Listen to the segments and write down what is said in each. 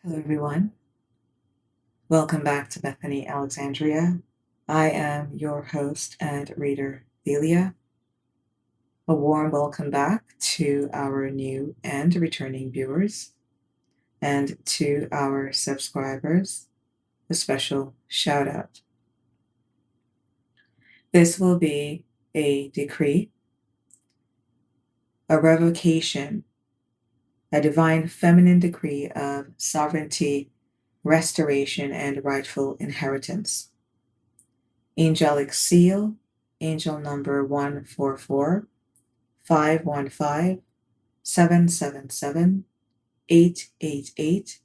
Hello, everyone. Welcome back to Bethany Alexandria. I am your host and reader, Thelia. A warm welcome back to our new and returning viewers, and to our subscribers, a special shout out. This will be a decree, a revocation, a divine feminine decree of sovereignty, restoration, and rightful inheritance. Angelic seal, angel number 144, 515, 777, 888,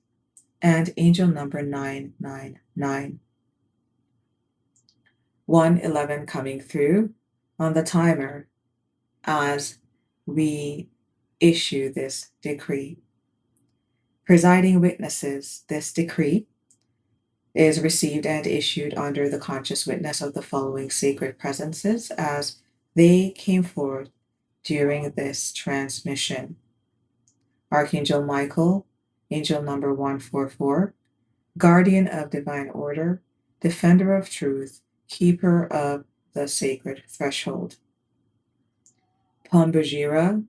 and angel number 999. 111 coming through on the timer as we issue this decree. Presiding witnesses, this decree is received and issued under the conscious witness of the following sacred presences as they came forth during this transmission. Archangel Michael, angel number 144, guardian of divine order, defender of truth, keeper of the sacred threshold. Pambajira,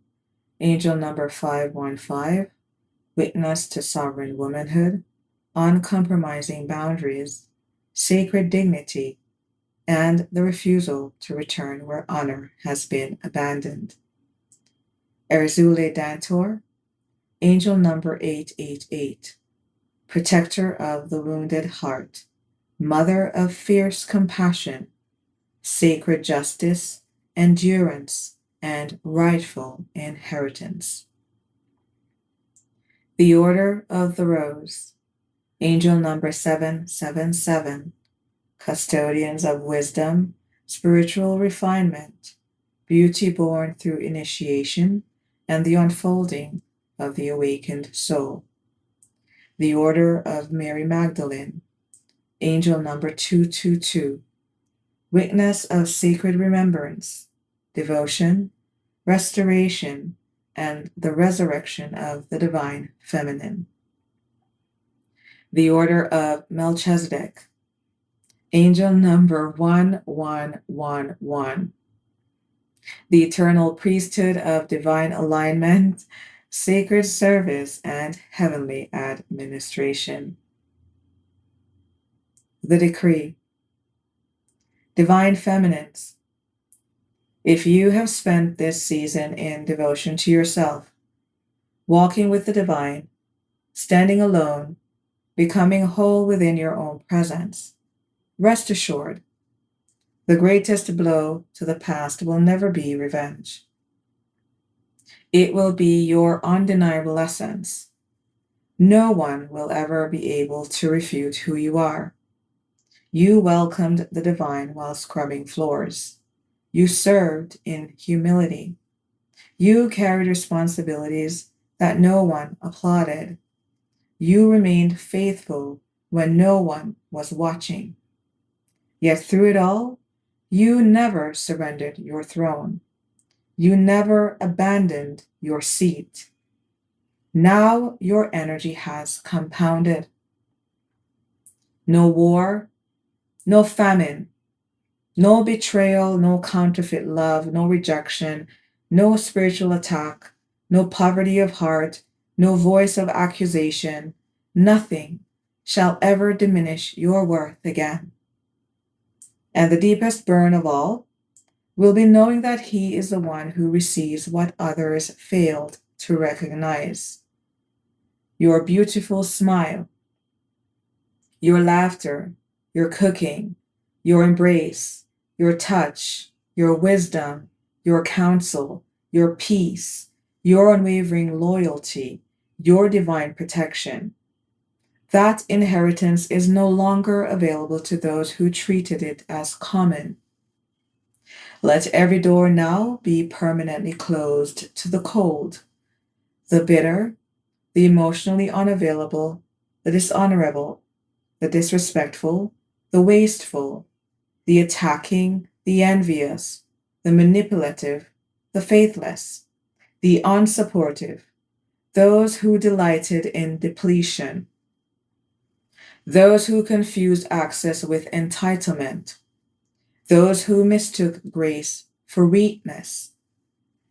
angel number 515, witness to sovereign womanhood, uncompromising boundaries, sacred dignity, and the refusal to return where honor has been abandoned. Erzule Dantor, angel number 888, protector of the wounded heart, mother of fierce compassion, sacred justice, endurance, and rightful inheritance. The Order of the Rose, angel number 777, custodians of wisdom, spiritual refinement, beauty born through initiation, and the unfolding of the awakened soul. The Order of Mary Magdalene, angel number 222, witness of sacred remembrance, devotion, restoration, and the resurrection of the divine feminine. The Order of Melchizedek, angel number 1111, the eternal priesthood of divine alignment, sacred service, and heavenly administration. The decree. Divine feminines, if you have spent this season in devotion to yourself, walking with the divine, standing alone, becoming whole within your own presence, rest assured, the greatest blow to the past will never be revenge. It will be your undeniable essence. No one will ever be able to refute who you are. You welcomed the divine while scrubbing floors. You served in humility. You carried responsibilities that no one applauded. You remained faithful when no one was watching. Yet through it all, you never surrendered your throne. You never abandoned your seat. Now your energy has compounded. No war, no famine, no betrayal, no counterfeit love, no rejection, no spiritual attack, no poverty of heart, no voice of accusation, nothing shall ever diminish your worth again. And the deepest burn of all will be knowing that He is the one who receives what others failed to recognize. Your beautiful smile, your laughter, your cooking, your embrace, your touch, your wisdom, your counsel, your peace, your unwavering loyalty, your divine protection. That inheritance is no longer available to those who treated it as common. Let every door now be permanently closed to the cold, the bitter, the emotionally unavailable, the dishonorable, the disrespectful, the wasteful, the attacking, the envious, the manipulative, the faithless, the unsupportive, those who delighted in depletion, those who confused access with entitlement, those who mistook grace for weakness.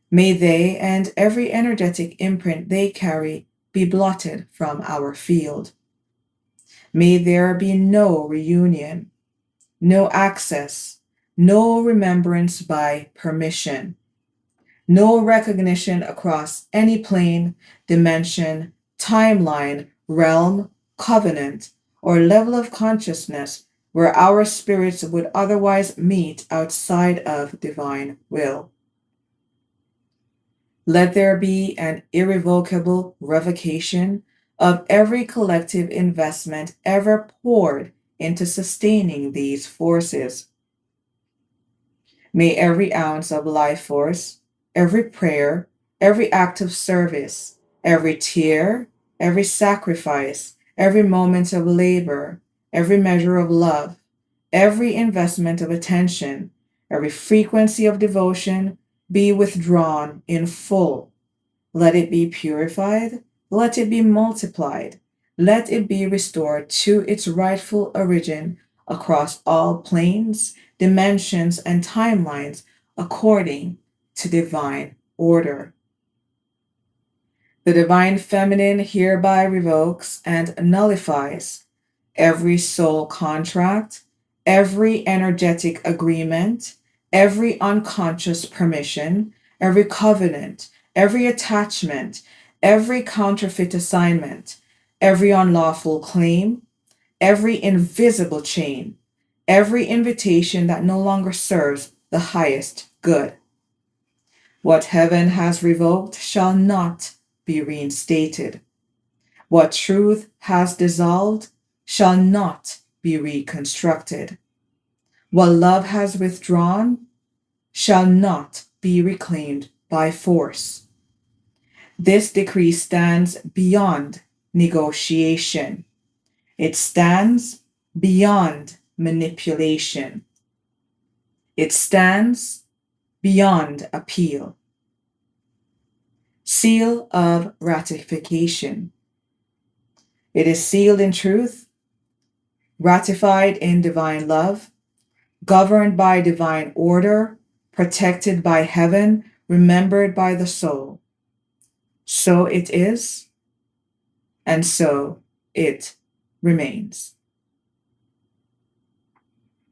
May they and every energetic imprint they carry be blotted from our field. May there be no reunion, no access, no remembrance by permission, no recognition across any plane, dimension, timeline, realm, covenant, or level of consciousness where our spirits would otherwise meet outside of divine will. Let there be an irrevocable revocation of every collective investment ever poured into sustaining these forces. May every ounce of life force, every prayer, every act of service, every tear, every sacrifice, every moment of labor, every measure of love, every investment of attention, every frequency of devotion be withdrawn in full. Let it be purified, let it be multiplied, let it be restored to its rightful origin across all planes, dimensions, and timelines according to divine order. The divine feminine hereby revokes and nullifies every soul contract, every energetic agreement, every unconscious permission, every covenant, every attachment, every counterfeit assignment, every unlawful claim, every invisible chain, every invitation that no longer serves the highest good. What heaven has revoked shall not be reinstated. What truth has dissolved shall not be reconstructed. What love has withdrawn shall not be reclaimed by force. This decree stands beyond negotiation. It stands beyond manipulation. It stands beyond appeal. Seal of ratification. It is sealed in truth, ratified in divine love, governed by divine order, protected by heaven, remembered by the soul. So it is, and so it remains.